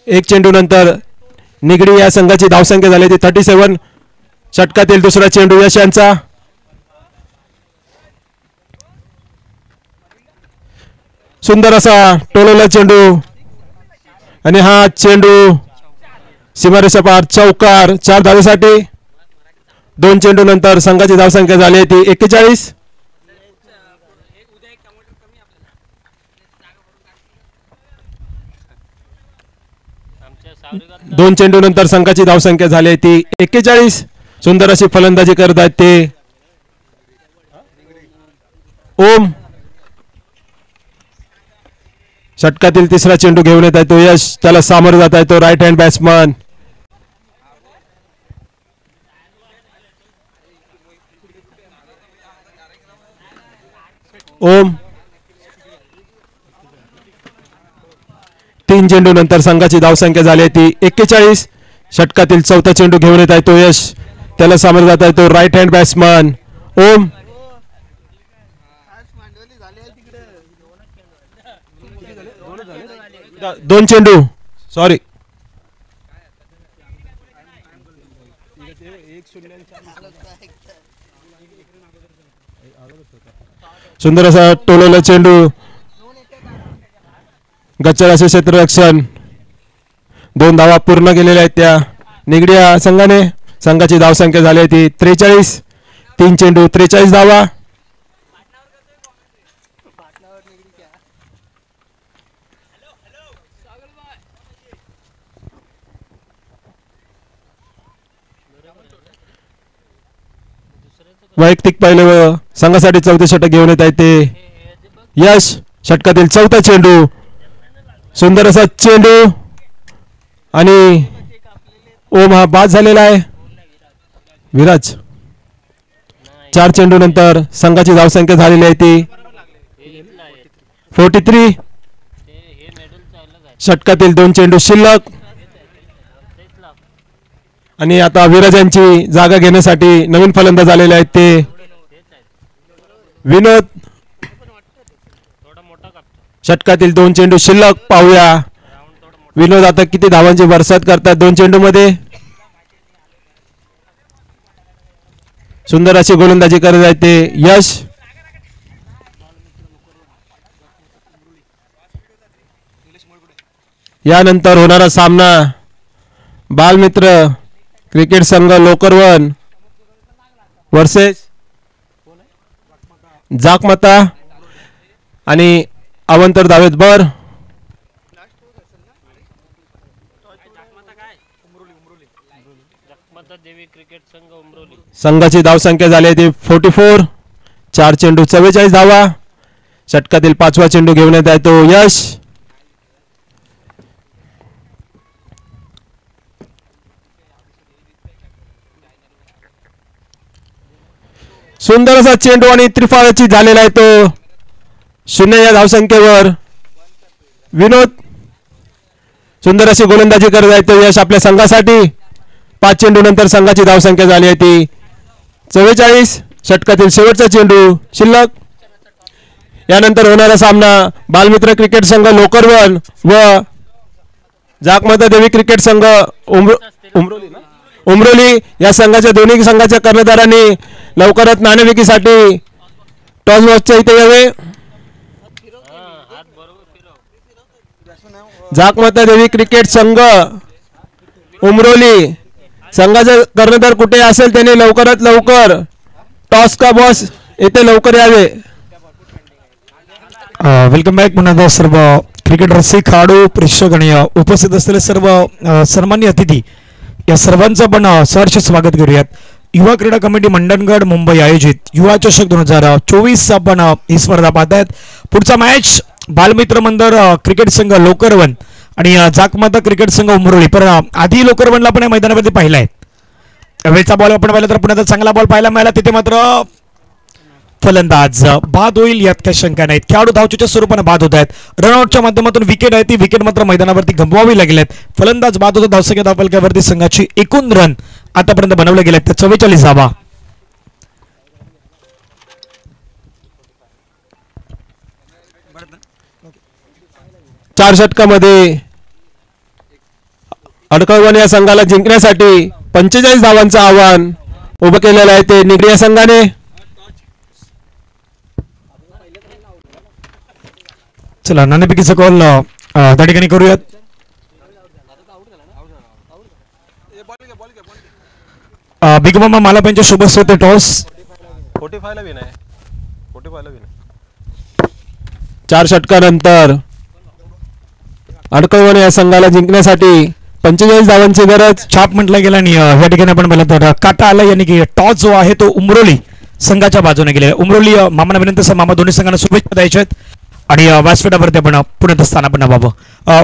एक चेंडू नंतर निगडी या संघाची धावसंख्या झाली ती 37. षटकातील दुसरा चेंडू यश यांचा. सुंदर असा टोलवला चेंडू आणि हा चेंडू सीमारेषा पार चौकार 4 धावेसाठी. 2 चेंडू नंतर संघाची धावसंख्या झाली ती 41. 2 चेंडू नंतर संघाची धावसंख्या झाली ती 41. सुंदर अशी फलंदाजी करत आहेत ते ओम. षटकातील तिसरा चेंडू घेऊन येत आहे तो यश. त्याला सामोरे जात आहे तो राईट हँड बॅट्समन ओम. 3 चेंडू नंतर संघाची धावसंख्या झाली ती 41. षटकातील चौथा चेंडू घेऊन येत आहे तो यश. त्याला सामोरे जात आहे तो राईट हँड बॅट्समन ओम. 2 चेंडू सॉरी सुंदर असा टोलवला चेंडू गच्चर असे क्षेत्ररक्षण. 2 धावा पूर्ण केलेल्या आहेत त्या निगडी या संघाने. संघाची धावसंख्या झाली ती 43. 3 चेंडू 43 धावा. वैयक्तिक पहिले संघासाठी चौथे षटक घेऊन येत आहे ते यश. षटकातील चौथा चेंडू सुंदर असा चेंडू आणि ओम हा बाद झालेला आहे. विराज 4 चेंडू नंतर संघाची धावसंख्या झालेली आहे ती 43. षटकातील 2 चेंडू शिल्लक आणि आता विराज यांची जागा घेण्यासाठी नवीन फलंदाज आलेले आहेत ते विनोद. षटकातील 2 चेंडू शिल्लक. पाहूया विनोद आता किती धावांची बरसात करतात 2 चेंडू मध्ये. सुंदर अशी गोलंदाजी करत आहेत ते यश. यानंतर होणारा सामना बालमित्र क्रिकेट संघ लोकरवन वर्सेस जाकमाता आणि अवंतर दावेदबर. संघाची धावसंख्या झाली ती 44. 4 चेंडू 44 धावा. षटकातील 5वा चेंडू घेऊन येत आहे तो यश. सुंदर असा चेंडू आणि त्रिफळाची झालेला आहे तो 0 या धावसंख्येवर. विनोद सुंदर अशी गोलंदाजी करत आहे तो यश आपल्या संघासाठी. 5 चेंडू नंतर संघाची धावसंख्या झाली आहे ती 44. षटकातील शेवटचा चेंडू शिल्लक. यानंतर होणारा सामना बालमित्र क्रिकेट संघ लोकरवन व जाकमाता देवी क्रिकेट संघ उमरोली या संघाच्या दोन्ही संघाच्या कर्णधारांनी लवकरच नाणेफेकीसाठी टॉस बॉक्सच्या इथे यावे. जाकमाता देवी क्रिकेट संघ उमरोली संघाचा कर्णधार कुठे असेल त्याने लवकरात लवकर टॉस का बॉस येथे लवकर यावे. Welcome back. पुन्हा सर्व क्रिकेट रसिक खेळाडू प्रेक्षक आणि उपस्थित असलेले सर्व सन्मान्य अतिथी या सर्वांचं आपण सहर्ष स्वागत करूयात. युवा क्रीडा कमिटी मंडणगड मुंबई आयोजित युवा चषक 2024 आपण ही स्पर्धा पाहतायत. पुढचा मॅच बालमित्र मंदिर क्रिकेट संघ लोकरवन आणि जाकमाता क्रिकेट संघ उमरोली. पण आधी लोकरवनला पण या मैदानामध्ये पाहिलाय. वेळचा बॉल आपण पाहिला तर पुण्याचा चांगला बॉल पाहायला मिळाला. तिथे मात्र फलंदाज बाद होईल यात काही शंका नाहीत. खेळाडू धावचीच्या स्वरूपाने बाद होत आहेत. रनआउटच्या माध्यमातून विकेट आहे ती विकेट मात्र मैदानावरती गमवावी लागली आहेत. फलंदाज बाद होतो. धावसंख्या धावफलकावरती संघाची एकूण रन आतापर्यंत बनवले गेले आहेत 44 धावा. 4 षटकामध्ये अडकळवण या संघाला जिंकण्यासाठी 45 धावांचं आव्हान उभं केलेलं आहे ते निगडी या संघाने. चला नाणेफेकीचा कॉल त्या ठिकाणी करूयात. बिग मामा मला पंच शुभ होते टॉस 45 ला विन आहे. 45 ला विन. 4 षटकानंतर अडकळवण या संघाला जिंकण्यासाठी 45 धावांची गरज. छाप म्हटलं गेला आणि या ठिकाणी आपण पाहिलं तर काटा आला यानी की टॉस जो आहे तो उमरोली संघाच्या बाजूने गेलेला. उमरोली मामाना विनंती सर मामा दोन्ही संघांना शुभेच्छा द्यायच्या आहेत आणि व्यासपीठावरती आपण पुण्यात स्थान आपण व्हावं.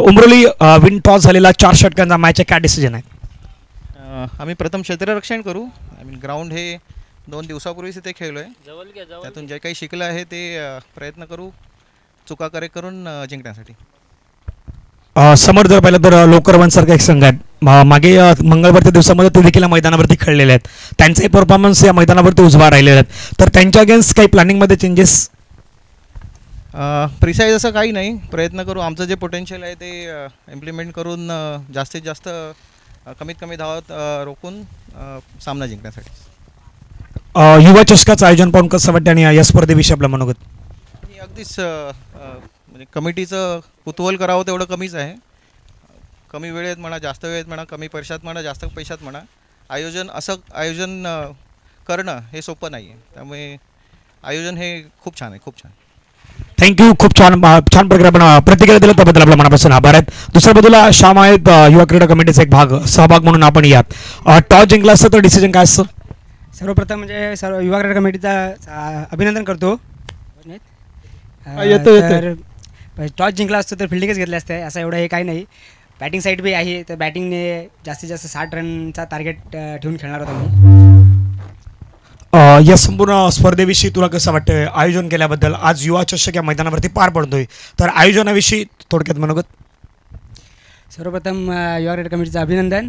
उमरोली विन टॉस झालेला 4 षटकांचा मॅच काय डिसिजन आहे? आम्ही प्रथम क्षेत्ररक्षण करू. ग्राउंड हे 2 दिवसापूर्वीच इथे खेळलो आहे. त्यातून जे काही शिकलं आहे ते प्रयत्न करू चुका करेक्ट करून जिंकण्यासाठी. समोर जर पाहिलं तर लोकरवांसारखा एक संघ आहे. मागे मंगळवारच्या दिवसामध्ये ते देखील मैदानावरती खेळलेले आहेत. त्यांचे परफॉर्मन्स या मैदानावरती उजवा राहिलेले आहेत. तर त्यांच्या अगेन्स्ट काही प्लॅनिंगमध्ये चेंजेस? प्रिसाईज असं काही नाही. प्रयत्न करू आमचं जे पोटेन्शियल आहे ते इम्प्लिमेंट करून जास्तीत जास्त कमीत कमी धावात रोखून सामना जिंकण्यासाठी. युवा चषकाचं आयोजन पाहून कसं वाटतं आणि या स्पर्धेविषयी आपलं मनोगत? आणि अगदीच म्हणजे कमिटीचं कुतूहल करावं तेवढं कमीच आहे. कमी वेळेत म्हणा जास्त वेळेत म्हणा कमी पैशात म्हणा जास्त पैशात म्हणा आयोजन करणं हे सोपं नाही आहे. त्यामुळे आयोजन हे खूप छान आहे. खूप छान. थँक्यू. खूप छान प्रकारे आपण प्रतिक्रिया दिला त्याबद्दल आपल्या मनापासून आभार आहेत. दुसऱ्या बाजूला श्याम आहेत युवा क्रीडा कमिटीचा एक सहभाग म्हणून आपण यात. टॉस जिंकला असतं तर डिसिजन काय असतं? सर्वप्रथम म्हणजे सर्व युवा क्रीडा कमिटीचा अभिनंदन करतो. येतो. टॉस जिंकला असतो तर फिल्डिंगच घेतले असते असं एवढं हे काही नाही. बॅटिंग साईड बी आहे तर बॅटिंगने जास्तीत जास्त 60 रनचा टार्गेट ठेवून खेळणार होता मी. या संपूर्ण स्पर्धेविषयी तुला कसं वाटतं आयोजन केल्याबद्दल? आज युवा चषक या मैदानावरती पार पडतोय तर आयोजनाविषयी थोडक्यात मनोगत? सर्वप्रथम युवा क्रीडा कमिटीचं अभिनंदन.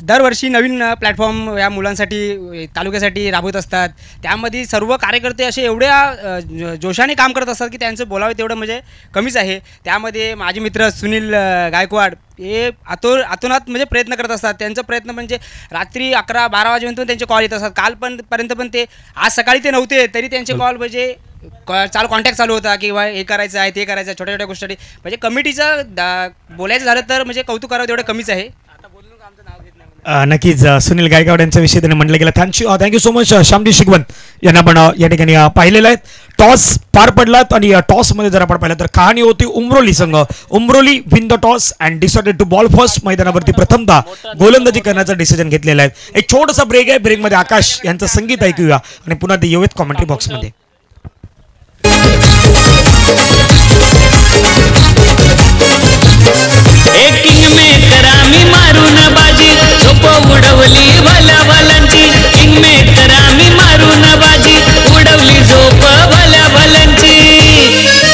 दरवर्षी नवीन प्लॅटफॉर्म या मुलांसाठी तालुक्यासाठी राबवत असतात. त्यामध्ये सर्व कार्यकर्ते असे एवढ्या जोशाने काम करत असतात की त्यांचं बोलावं तेवढं म्हणजे कमीच आहे. त्यामध्ये माझे मित्र सुनील गायकवाड हे आतोनात म्हणजे प्रयत्न करत असतात. त्यांचा प्रयत्न म्हणजे रात्री 11-12 वाजेपर्यंत त्यांचे कॉल येत असतात. कालपर्यंत पण ते आज सकाळी ते नव्हते तरी त्यांचे कॉल म्हणजे कॉन्टॅक्ट चालू होता की हे करायचं आहे ते करायचं आहे. छोट्या छोट्या गोष्टी म्हणजे कमिटीचं बोलायचं झालं तर म्हणजे कौतुक करावं तेवढं कमीच आहे. नक्कीच सुनील गायकवाड यांच्याविषयी त्यांनी म्हटलं गेलं. थँक्यू सो मच श्यामजी शिकवंत यांना पण या ठिकाणी पाहिलेलं आहे. टॉस पार पडलात आणि टॉसमध्ये जर आपण पाहिलं तर कहाणी होती उमरोली संघ. Umroli win the toss and decided to bowl first. मैदानावरती प्रथमतः गोलंदाजी करण्याचा डिसिजन घेतलेला आहे. एक छोटासा ब्रेक आहे. ब्रेकमध्ये आकाश यांचं संगीत ऐकूया आणि पुन्हा ते येऊयात कॉमेंट्री बॉक्समध्ये. किंग मेकर आम्ही मारून बाजी झोप उडवली भल्या भल्यांची. किंग मेकर आम्ही मारून बाजी उडवली झोप भल्या भल्यांची.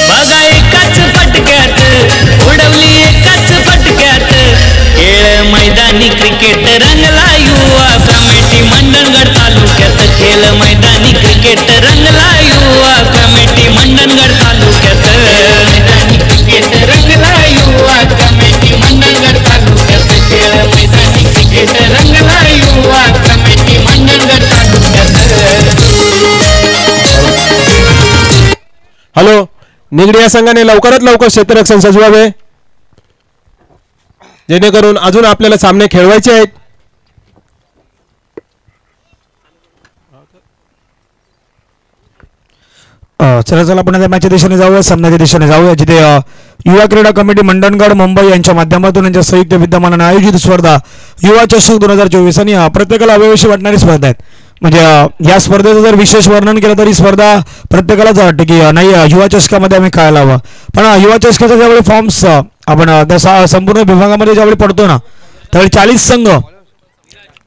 बघा एकाच फटक्यात उडवली एकाच फटक्यात. खेळ मैदानी क्रिकेट रंगला युवा कमिटी मंडणगड तालुक्यात. खेळ मैदानी क्रिकेट रंगला युवा कमिटी मंडणगड तालुक्यात. मैदानी क्रिकेट रंगला युवा कमिटी मंडणगड तालुक्यात. खेळ मैदानी क्रिकेट रंगला युवा कमिटी मंडणगड तालुक्यात. हॅलो, निगडी या संघाने लवकरात लवकर क्षेत्ररक्षण सजवावे जेणेकरून अजून आपल्याला सामने खेळवायचे आहेत. चला आपण त्या मॅचच्या दिशेने जाऊया. सामन्याच्या दिशेने जाऊया जिथे युवा क्रीडा कमिटी मंडणगड मुंबई यांच्या माध्यमातून यांच्या संयुक्त विद्यमानाने आयोजित स्पर्धा युवा चषक 2024 आणि प्रत्येकाला अवेशी वाटणारी स्पर्धा आहेत. म्हणजे या स्पर्धेचं जर विशेष वर्णन केलं तरी स्पर्धा प्रत्येकालाच वाटतं की नाही युवा चषकामध्ये आम्ही खेळायला हवं. पण युवा चषकाचा ज्यावेळी फॉर्म्स आपण त्या संपूर्ण विभागामध्ये ज्यावेळी पडतो ना त्यावेळी 40 संघ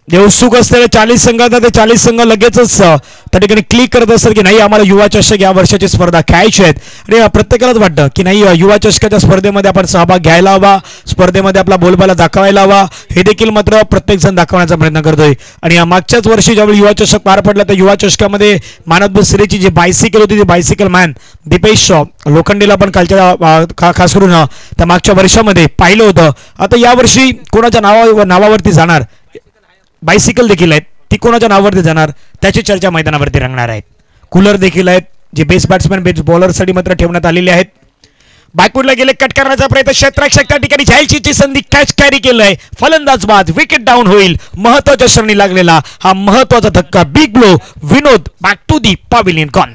जे उत्सुक असलेले 40 संघात ते 40 संघ लगेचच त्या ठिकाणी क्लिक करत असतात की नाही आम्हाला युवा चषक या वर्षाची स्पर्धा खेळायची आहेत. आणि प्रत्येकालाच वाटतं की नाही युवा चषकाच्या स्पर्धेमध्ये आपण सहभाग घ्यायला हवा, स्पर्धेमध्ये आपला बोलबाला दाखवायला हवा. हे देखील मात्र प्रत्येकजण दाखवण्याचा प्रयत्न करतोय. आणि मागच्याच वर्षी ज्यावेळी युवा चषक पार पडला त्या युवा चषकामध्ये मानवभूत सिरीजची जी बायसिकल होती ती बायसिकल मॅन दीपेश लोखंडेला पण कालच्या खास करून त्या मागच्या वर्षामध्ये पाहिलं होतं. आता यावर्षी कोणाच्या नावावरती जाणार बायसिकल देखील आहेत, ती कोणाच्या नावावरती जाणार त्याची चर्चा मैदानावरती रंगणार आहेत. कूलर देखील आहेत जे बेस्ट बॅट्समॅन बेस्ट बॉलरसाठी मात्र ठेवण्यात आलेले आहेत. बॅकवूडला गेले, कट करण्याचा प्रयत्न, क्षेत्ररक्षक त्या ठिकाणी झेलची संधी कॅच कॅरी केलंय. फलंदाज बाद, विकेट डाऊन होईल. महत्वाच्या क्षणी लागलेला हा महत्वाचा धक्का, big blow. Vinod back to the pavilion gone.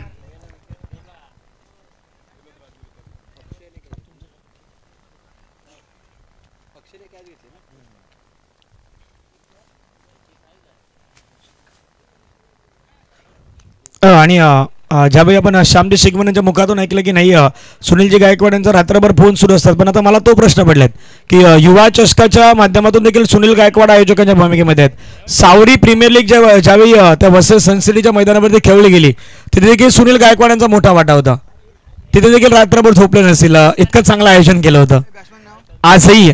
आणि ज्यावेळी आपण श्यामजी शिगवणांच्या मुखातून ऐकलं की नाही सुनीलजी गायकवाड यांचा रात्रभर फोन सुरू असतात, पण आता मला तो प्रश्न पडलाय की युवा चषकाच्या माध्यमातून देखील सुनील गायकवाड आयोजकांच्या भूमिकेमध्ये आहेत. सावरी प्रीमियर लीग ज्यावेळी त्या वसई सनसिटीच्या मैदानावरती खेळली गेली तिथे देखील सुनील गायकवाड यांचा मोठा वाटा होता. तिथे देखील रात्रभर झोपले नसतील, इतकं चांगलं आयोजन केलं होतं. आजही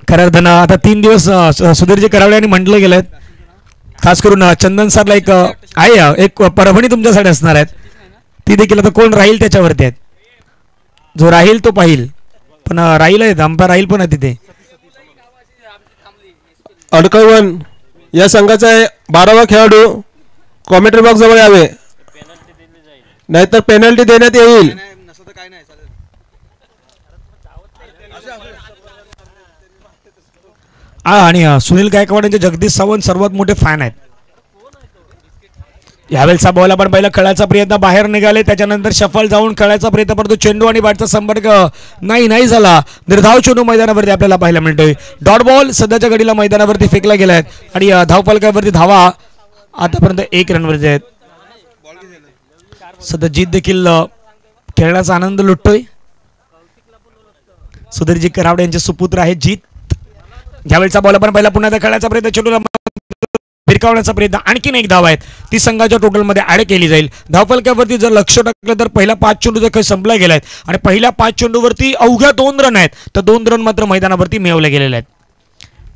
खऱ्या अर्थानं आता 3 दिवस सुधीरजी करावळे यांनी म्हटलं गेलं आहे, खास करून चंदन सरला एक आहे एक परभणी तुमच्यासाठी असणार आहेत, ती देखील आता कोण राहील त्याच्यावरती आहेत. जो राहील तो पाहिल, पण राहील आहेत अंपायर राहील पण आहे तिथे. अडकळवण या संघाचा 12वा खेळाडू कॉमेंट्री बॉक्स जवळ यावे, नाहीतर पेनल्टी देण्यात येईल. आणि सुनील गायकवाड यांचे जगदीश सावंत सर्वात मोठे फॅन आहेत. यावेळेचा बॉल आपण पहिला खेळायचा प्रयत्न, बाहेर निघाले, त्याच्यानंतर शफल जाऊन खेळायचा प्रयत्न, परंतु चेंडू आणि बॅटचा संपर्क नाही झाला. निर्धाव चेंडू मैदानावरती आपल्याला पाहायला मिळतोय. डॉट बॉल सध्याच्या घडीला मैदानावरती फेकला गेला आहे आणि धावफलकावरती धावा आतापर्यंत 1 रनवरती आहेत. सध्या जीत देखील खेळण्याचा आनंद लुटतोय. सुधीरजी करावडे यांचे सुपुत्र आहे जीत. यावेळेचा बॉल आपण पहिला पुन्हा खेळायचा प्रयत्न, चेंडूला भिरकावण्याचा प्रयत्न, आणखीन एक धाव आहेत ती संघाच्या टोटलमध्ये ऍड केली जाईल. धावफलकावरती जर लक्ष टाकलं तर पहिला 5 चेंडू जर काही संपला गेला आहेत आणि पहिल्या 5 चेंडूवरती अवघ्या 2 रन आहेत, तर 2 रन मात्र मैदानावरती मिळवले गेलेले आहेत.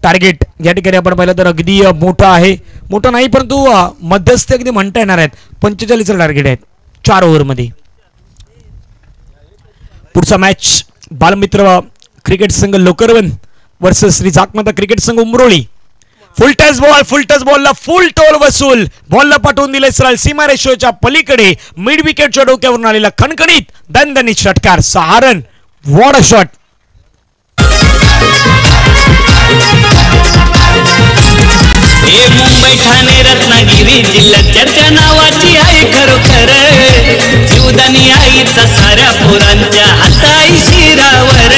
टार्गेट या ठिकाणी आपण पाहिलं तर अगदी मोठा आहे, मोठा नाही परंतु मध्यस्थ अगदी म्हणता येणार आहेत. 45चं टार्गेट आहेत 4 ओव्हरमध्ये. पुढचा मॅच बालमित्र क्रिकेट संघ लोकरवन वर्सेस श्री जाकमाता क्रिकेट संघ उमरोळी. फुल टच बॉलला फुल टोल वसूल, बॉलला पाठवून दिले सरळ सीमा रेषेच्या पलीकडे. मिड विकेटच्या डोक्यावरून आलेला खणखणीत दणदणीत षटकार, 6 रन. What a shot. हे मुंबई ठाणे रत्नागिरी जिल्ह्यात चर्चा नावाची आहे खरोखर. जीवदानी आईचा साऱ्या पोरांच्या हाताई शिरावर.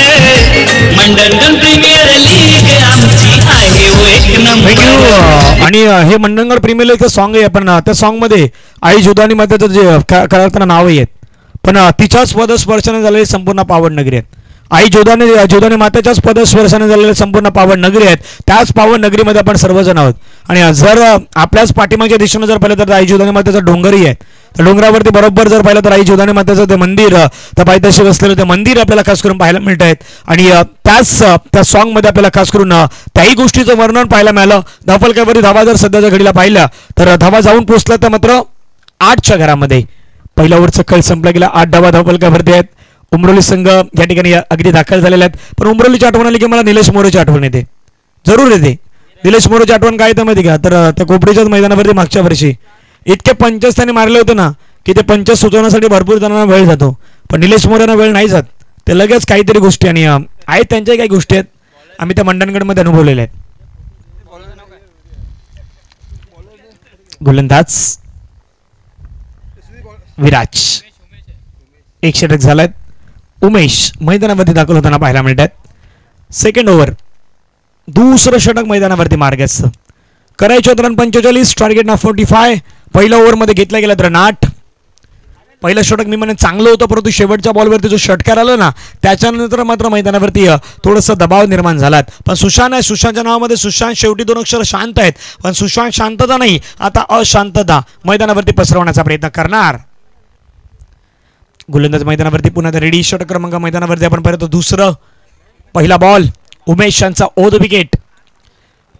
मंडणगड प्रीमियर लीग आमची आहे ओ एक नंबर. आणि हे मंडणगड प्रीमियर लीगचं सॉन्ग आहे, पण त्या सॉन्ग मध्ये आई जुदानी मध्ये जे करताना नावही आहेत, पण तिच्याच पदस्पर्शाने झालेली संपूर्ण पावन नगरी आहेत. आई जोधाने मातेच्याच पदस्पर्शाने झालेले संपूर्ण पावन नगरी आहेत. त्याच पावन नगरीमध्ये आपण सर्वजण आहोत. आणि जर आपल्याच पाठीमागच्या दिशेने जर पाहिलं तर आई जोधाने मातेचं डोंगरही आहे. त्या डोंगरावरती बरोबर जर पाहिलं तर आई जोधाने मातेचं ते मंदिर, त्या पायथ्याशी बसलेलं ते मंदिर आपल्याला खास करून पाहायला मिळत आहेत. आणि त्या सॉन्गमध्ये आपल्याला खास करून त्याही गोष्टीचं वर्णन पाहायला मिळालं. धावफलकावरती धावा जर सध्याच्या घडीला पाहिल्या तर धावा जाऊन पोहोचला तर मात्र 8च्या घरामध्ये. पहिला ओव्हरचा खेळ संपला गेला, 8 धावा धावफलकावरती आहेत. उमरोली संघ या ठिकाणी अगदी दाखल झालेले आहेत. पण उमरोलीची आठवण आली की मला निलेश मोरेची आठवण येते, जरूर येते. निलेश मोरेची आठवण काय येतं माहिती का, तर त्या कोपडीच्याच मैदानावरती मागच्या वर्षी इतके पंचस त्यांनी मारले होते ना की ते पंचस सुचवण्यासाठी भरपूर जणांना वेळ जातो, पण निलेश मोरेंना वेळ नाही जात. ते लगेच काहीतरी गोष्टी आणि आहेत त्यांच्याही काही गोष्टी आहेत आम्ही त्या मंडणगडमध्ये अनुभवलेल्या आहेत. गोलंदाज विराज, 1 षटक झालाय. उमेश मैदानावरती दाखल होताना पाहायला मिळतात. सेकंड ओव्हर, दुसरं षटक मैदानावरती मार्गस्थ करायचे. रन 45, टार्गेट ना 45. पहिल्या ओव्हरमध्ये घेतला गेला रन 8. पहिलं षटक मी म्हणेन चांगलं होतं, परंतु शेवटच्या बॉलवरती जो षटकार आला ना त्याच्यानंतर मात्र मैदानावरती थोडंसं दबाव निर्माण झाला. पण सुशांत आहे, सुशांतच्या नावामध्ये सुशांत शेवटी 2 अक्षर शांत आहेत, पण सुशांत शांतता नाही, आता अशांतता मैदानावरती पसरवण्याचा प्रयत्न करणार. गोलंदाज मैदानावरती पुन्हा रेडी. षटक क्रमांक मैदानावरती आपण पाहिलं तर दुसरं. पहिला बॉल उमेश यांचा ओद विकेट.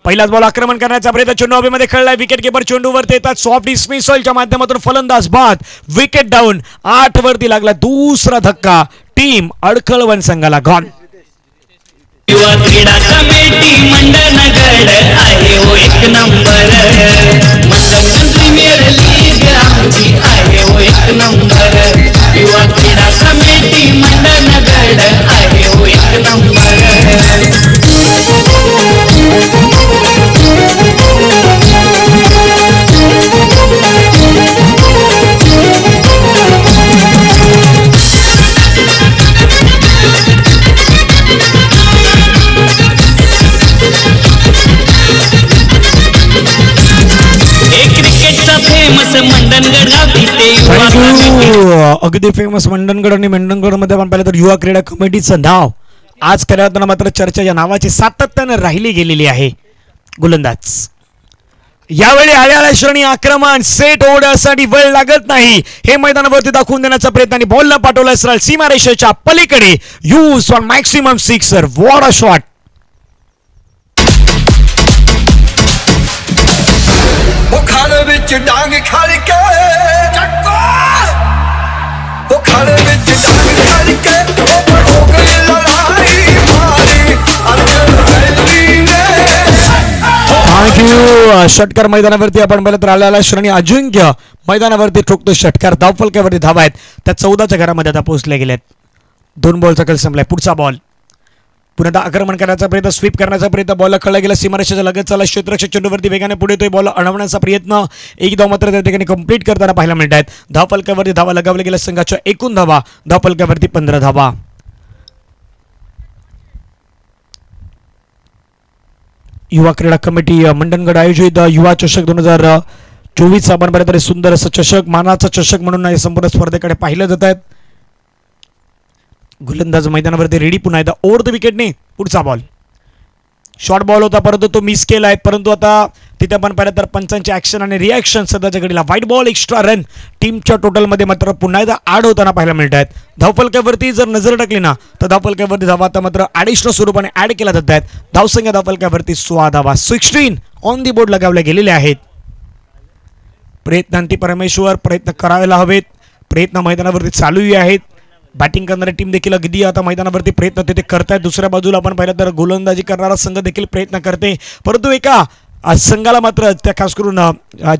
पहिलाच बॉल आक्रमण करण्याचा प्रयत्न चेंडू हवेमध्ये खेळलाय. विकेट किपर चेंडूवरती येतात. सॉफ्ट डिस्मिसलच्या माध्यमातून फलंदाज बाद. Wicket down. 8 वरती लागला दुसरा धक्का. टीम अडखळवन संघाला गॉन. युवा क्रीडा कमिटी मंडणगड आहे हो एक नंबर. मंडण प्रीमियर लीग आमची आहे हो एक नंबर. युवा क्रीडा कमिटी मंडणगड आहे हो एक नंबर. फेमस मंडणगड गाव तिथे अगदी फेमस मंडणगड आणि मंडणगड मध्ये आपण पाहिलं तर युवा क्रीडा कमिटीचं नाव आज करताना मात्र चर्चा या नावाची सातत्याने राहिली गेलेली आहे. गोलंदाज यावेळी आल्याला श्रेणी आक्रमण सेट होण्यासाठी वेळ लागत नाही हे मैदानावरती दाखवून देण्याचा प्रयत्न आणि बॉलला पाठवला सरळ सीमारेषेच्या पलीकडे. Use on maximum sixer. What a shot. खाने विच डांग खड़ के वो खाने विच डांग खड़ के ऊपर हो गई लड़ाई भारी अर्जुन रैली ने. थँक्यू. षटकार मैदानावरती आपण पाहिलं तर आल्याला श्रेणी अजिंक्य मैदानावरती ठोकतो षटकार. धावफलकावरती धावा आहेत त्या 14च्या घरामध्ये आता पोहोचले गेलेत. 2 बॉलचा खेळ संपलाय. पुढचा बॉल पुन्हा आक्रमण करण्याचा प्रयत्न. स्वीप करण्याचा प्रयत्न. बॉलला खेळला गेला सीमारेषेच्या लगत चालला. क्षेत्ररक्षक चेंडूवरती वेगाने पुढे येतोय. बॉल अडवण्याचा प्रयत्न एक धाव मात्र त्या ठिकाणी कंप्लीट करताना पाहायला मिळत आहेत. धावफलकावरती धावा लगावल्या गेल्या संघाच्या एकूण धावा धावफलकावरती 15 धावा. युवा क्रीडा कमिटी मंडणगड आयोजित युवा चषक 2024 आपण बऱ्याच सुंदर असं चषक मानाचा चषक म्हणून या संपूर्ण स्पर्धेकडे पाहिलं जात आहेत. गोलंदाज मैदानावरती रेडी. पुन्हा एकदा ओव्हर द विकेटने पुढचा बॉल. शॉर्ट बॉल होता परंतु तो मिस केलाय. परंतु आता तिथे आपण पाहिलं तर पंचांची ऍक्शन आणि रिॲक्शन सध्याच्या घडीला. व्हाईट बॉल एक्स्ट्रा रन टीमच्या टोटलमध्ये मात्र पुन्हा एकदा ऍड होताना पाहायला मिळत आहेत. धावफलकावरती जर नजर टाकली ना तर धावफलकावरती धावा आता मात्र ॲडिशनल स्वरूपाने ऍड केल्या जात आहेत. धावसंख्या धावफलकावरती 16 धावा 16 ऑन दी बोर्ड लगावल्या गेलेल्या आहेत. प्रयत्नांती परमेश्वर प्रयत्न करायला हवेत. प्रयत्न मैदानावरती चालूही आहेत. बॅटिंग करणारी टीम देखील अगदी आता मैदानावरती प्रयत्न तिथे करतायत. दुसऱ्या बाजूला आपण पाहिलं तर गोलंदाजी करणारा संघ देखील प्रयत्न करते. परंतु एका संघाला मात्र त्या खास करून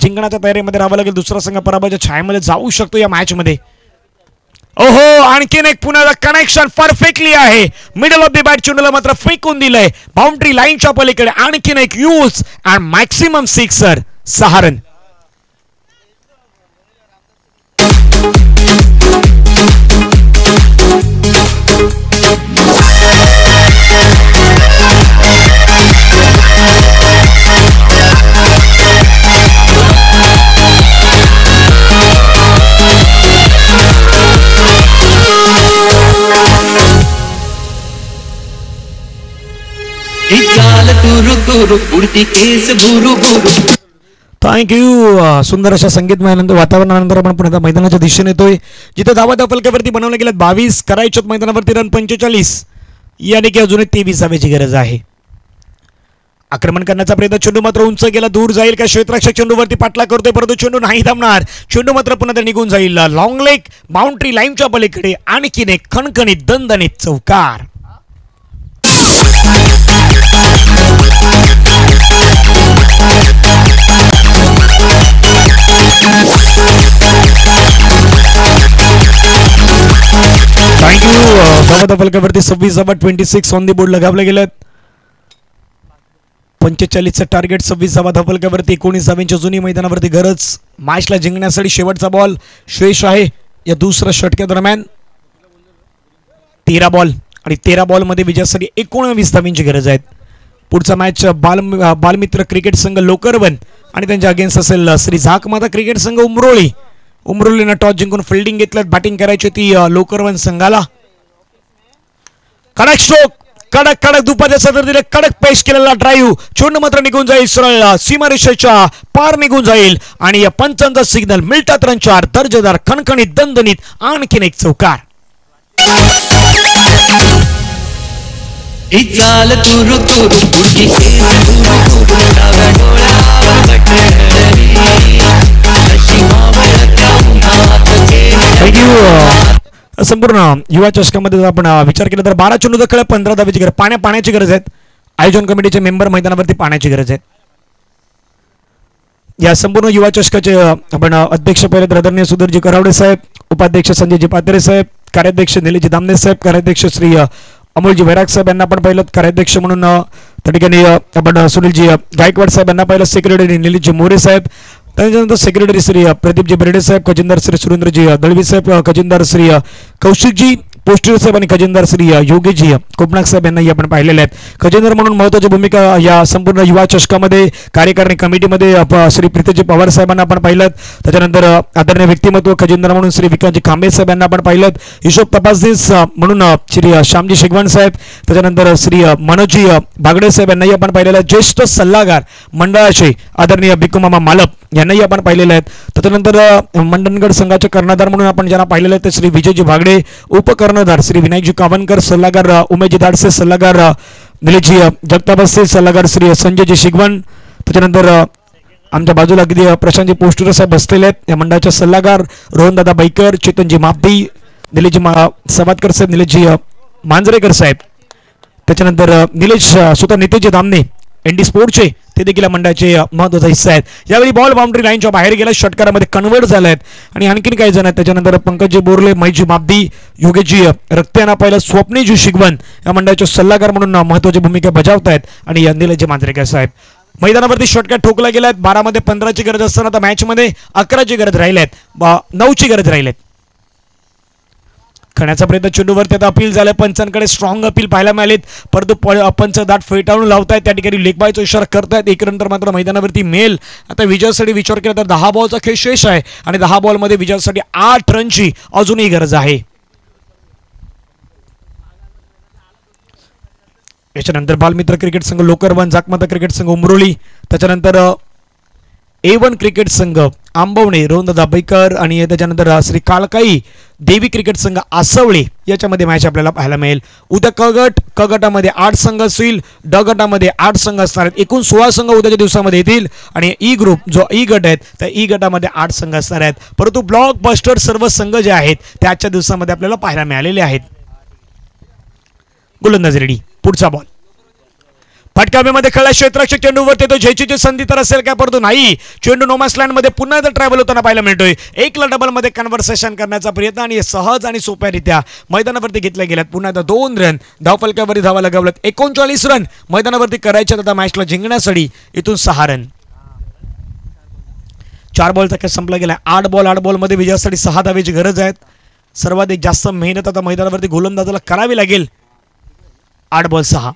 जिंकण्याच्या तयारीमध्ये राहावं लागेल. दुसरा संघ पराभवाच्या छायेमध्ये जाऊ शकतो या मॅच मध्ये. ओहो आणखीन एक पुन्हा कनेक्शन परफेक्टली आहे. मिडल ऑफ द बॅट चेंडूला मात्र फेकून दिलंय बाउंड्री लाईनच्या पलीकडे. आणखीन एक use and maximum sixer 6 run. Thank you. सुंदर अशा संगीतमयानंतर वातावरणानंतर आपण पुन्हा मैदानाच्या दिशेने येतोय जिथे धावा धावफलकावरती बनवल्या गेल्यात 22 करायच्यात. मैदानावरती रन 45 याने की अजून 23 धावेची गरज आहे. आक्रमण करण्याचा प्रयत्न. चेंडू मात्र उंच गेला. दूर जाईल का क्षेत्ररक्षक चेंडूवरती पाठला करतोय परंतु चेंडू नाही थांबणार. चेंडू मात्र पुन्हा निघून जाईल लॉंग लेग बाउंड्री लाईनच्या पलीकडे. आणखीन एक खणखणीत दणदणीत चौकार. थँक्यू. धावा फलकावरती 26 धावा 26 ऑन दी बोर्ड लगावले गेलेत. 45चं टार्गेट. 26 धावा धावफलकावरती 19 धावांची जुनी मैदानावरती गरज. मॅचला जिंकण्यासाठी शेवटचा बॉल शेष आहे या दुसऱ्या षटक्या दरम्यान. 13 बॉल आणि 13 बॉलमध्ये विजयासाठी 19 धावांची गरज आहे. पुढचा मॅच बालमित्र क्रिकेट संघ लोकरवन आणि त्यांच्या अगेन्स्ट असेल श्री झाक माता क्रिकेट संघ उमरोळी. उमरोलीनं टॉस जिंकून फिल्डिंग घेतलं, बॅटिंग करायची होती लोकरवन संघाला. कडक स्ट्रोक, कडक कडक दुपारच्या सदर दिले, कडक पेश केलेला ड्राईव्ह, चेंडू मात्र निघून जाईल सरळ सीमारेषेच्या पार निघून जाईल आणि या पंचांचा सिग्नल. मिळतात रन 4. दर्जेदार, खणखणीत, दणदणीत आणखीन एक चौकार. चाल तुरु तुरु पुढची डाव्या डोळ्यावर बटरी अशी मावळत्या उन्हात थँक्यू. संपूर्ण युवा चषकामध्ये आपण विचार केला तर 12 चेंडू दखल, 15 धावेची गरज, पाण्याची गरज आहे. आयोजन कमिटीचे मेंबर मैदानावरती पाण्याची गरज आहे. या संपूर्ण युवा चषकाचे आपण अध्यक्ष पहिले आदरणीय सुधीरजी करावडे साहेब, उपाध्यक्ष संजयजी पात्रे साहेब, कार्याध्यक्ष निलेशजी दामने साहेब, कार्याध्यक्ष श्री अमोलजी वैराग साहेब यांना आपण पाहिलं कार्याध्यक्ष म्हणून. त्या ठिकाणी आपण सुनीलजी गायकवाड साहेब यांना पाहिलं, सेक्रेटरी निलेशजी मोरे साहेब, त्याच्यानंतर सेक्रेटरी श्री प्रदीपजी बेर्डे साहेब, खजिनदार श्री सुरेंद्रजी दळवी साहेब, खजिनदार श्री कौशिकजी पोस्टर साहेब आणि खजिनदार श्री योगीजी कोपनाक साहेब यांनाही आपण पाहिलेले आहेत. खजिनदार म्हणून महत्त्वाची भूमिका या संपूर्ण युवा चषकामध्ये कार्यकारिणी कमिटीमध्ये श्री प्रीतीजी पवार साहेबांना आपण पाहिलं. त्याच्यानंतर आदरणीय व्यक्तिमत्व खजिनदार म्हणून श्री विकासजी खांबे साहेब यांना आपण पाहिलं. हिशोब तपासनीस म्हणून श्री श्यामजी शेगवण साहेब, त्याच्यानंतर श्री मनोजी बागडे साहेब यांनाही आपण पाहिलेलं आहे. ज्येष्ठ सल्लागार मंडळाचे आदरणीय बिकुमामा मालप यांनाही आपण पाहिलेले आहेत. त्याच्यानंतर मंडणगड संघाचे कर्णधार म्हणून आपण ज्यांना पाहिलेले आहेत ते श्री विजयजी भागडे, उपकर्णधार श्री विनायकजी कावनकर, सल्लागार उमेशजी दाडसे, सल्लागार निलेशजी जगताप असते, सल्लागार श्री संजयजी शिगवण. त्याच्यानंतर आमच्या बाजूला अगदी प्रशांतजी पोस्टर साहेब बसलेले आहेत. या मंडळाचे सल्लागार रोहनदादा बैकर, चेतनजी मापदी, निलेशजी सवादकर साहेब, निलेशजी मांजरेकर साहेब, त्याच्यानंतर निलेश स्वतः नितेशजी दामने एनडी स्पोर्टचे, ते देखील मंडळाचे महत्त्वाचा हिस्सा आहेत. यावेळी बॉल बाउंड्री लाईनच्या बाहेर गेला, षटकारामध्ये कन्वर्ट झाले आहेत आणि आणखीन काही जण आहेत. त्याच्यानंतर पंकजजी बोरले, महेशजी मापदी, योगेशजी रक्त्याना पाहिलं, स्वप्नीजी शिगवण या मंडळाचे सल्लागार म्हणून महत्त्वाची भूमिका बजावत आहेत आणि निलेशजी मांजरेकर साहेब. मैदानावरती षटकार ठोकला गेला आहे. 12 मध्ये 15ची गरज असताना आता मॅचमध्ये 11ची गरज राहिली आहे, 9ची गरज राहिली आहे. खण्याचा प्रयत्न चेंडूवरती आता अपील झालं, पंचांकडे स्ट्रॉंग अपील पाहायला मिळालेत, परंतु पंच दाट फेटाळून लावतायत. त्या ठिकाणी लेग बायचा इशारा करतायत. एक रन तर मात्र मैदानावरती मेल. आता विजयासाठी विचार केला तर 10 बॉलचा खेळ शेष आहे आणि 10 बॉलमध्ये विजयासाठी 8 रनची अजूनही गरज आहे. याच्यानंतर बालमित्र क्रिकेट संघ लोकरवन, जाकमाता क्रिकेट संघ उमरोली, त्याच्यानंतर A1 क्रिकेट संघ आंबवणे रोहनदादा बैकर आणि त्याच्यानंतर श्री काळकाई देवी क्रिकेट संघ आसवळे याच्यामध्ये मॅच आपल्याला पाहायला मिळेल. उद्या क गटामध्ये 8 संघ असतील, ड गटामध्ये 8 संघ असणार आहेत. एकूण 16 संघ उद्याच्या दिवसामध्ये येतील आणि ई ग्रुप जो ई गट आहेत त्या ई गटामध्ये 8 संघ असणार आहेत. परंतु ब्लॉक बस्टर सर्व संघ जे आहेत ते आजच्या दिवसामध्ये आपल्याला पाहायला मिळालेले आहेत. गोलंदाज रेडी, पुढचा बॉल फटकाव्यामध्ये खेळला, क्षेत्ररक्षक चेंडूवरती तो झेचीची संधी तर असेल काय, परंतु नाही. चेंडू नोमॅन्स लँड मध्ये पुन्हा एकदा ट्रॅव्हल होताना पाहायला मिळतोय. एकला डबल मध्ये कन्व्हर्सेशन करण्याचा प्रयत्न आणि सहज आणि सोप्यारित्या मैदानावरती घेतल्या गेल्यात. पुन्हा एकदा 2 रन धावफलकावरती धावा लगावल्यात. 39 रन मैदानावरती करायचे आता मॅचला जिंकण्यासाठी, इथून 6 रन. 4 बॉलचा खेळ संपला गेला. 8 बॉल मध्ये विजयासाठी 6 धावेची गरज आहे. सर्वाधिक जास्त मेहनत आता मैदानावरती गोलंदाजाला करावी लागेल. 8 बॉल 6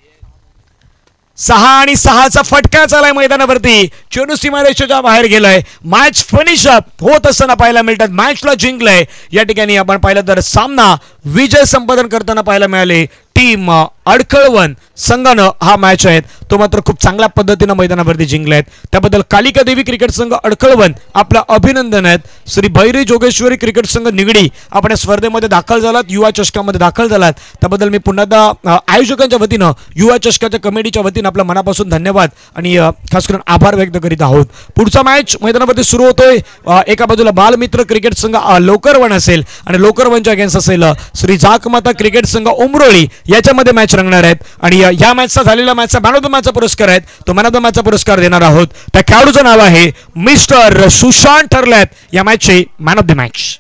आणि 6चा फटका चालाय मैदानावरती. चेंडू सीमारेषेच्या बाहेर गेलाय. मॅच फिनिश अप होत असताना पाहायला मिळतात. मॅचला जिंकलंय. या ठिकाणी आपण पाहिलं तर सामना विजय संपादन करताना पाहायला मिळाले टीम अडखळवन संघानं हा मॅच आहे तो मात्र खूप चांगल्या पद्धतीने मैदानावरती जिंकलाय. त्याबद्दल कालिका देवी क्रिकेट संघ अडखळवन आपला अभिनंदन आहेत. श्री भैरी जोगेश्वरी क्रिकेट संघ निगडी आपण या स्पर्धेमध्ये दाखल झालात, युवा चषकामध्ये दाखल झालात. त्याबद्दल मी पुन्हा एकदा आयोजकांच्या वतीनं युवा चषकाच्या कमिटीच्या वतीनं आपल्या मनापासून धन्यवाद आणि खास करून आभार व्यक्त करीत आहोत. पुढचा मॅच मैदानावरती सुरू होतोय. एका बाजूला बालमित्र क्रिकेट संघ लोकरवन असेल आणि लोकरवनच्या अगेन्स्ट असेल श्री जाकमाता क्रिकेट संघ उमरोळी याच्यामध्ये मॅच रंगणार आहेत. आणि या मॅचचा झालेला मॅचचा मॅन ऑफ द मॅचचा पुरस्कार आहे तो मॅन ऑफ द मॅचचा पुरस्कार देणार आहोत. त्या खेळाडूचं नाव आहे मिस्टर सुशांत ठरलेत या मॅचचे मॅन ऑफ द मॅच.